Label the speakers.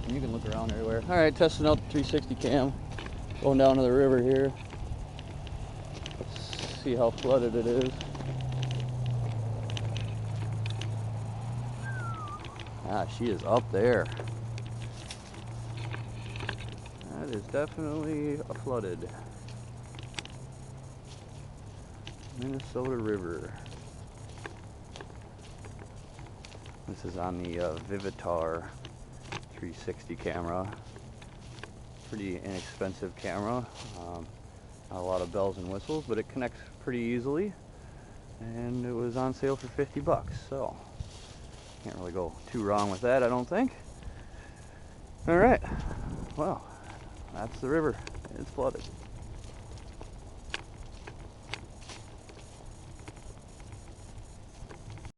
Speaker 1: and you can look around everywhere. All right, testing out the 360 cam. Going down to the river here. Let's see how flooded it is. Ah, she is up there. That is definitely a flooded Minnesota River. This is on the Vivitar 360 camera. Pretty inexpensive camera. Not a lot of bells and whistles, but it connects pretty easily. And it was on sale for 50 bucks, so can't really go too wrong with that, I don't think. All right, well, that's the river. It's flooded.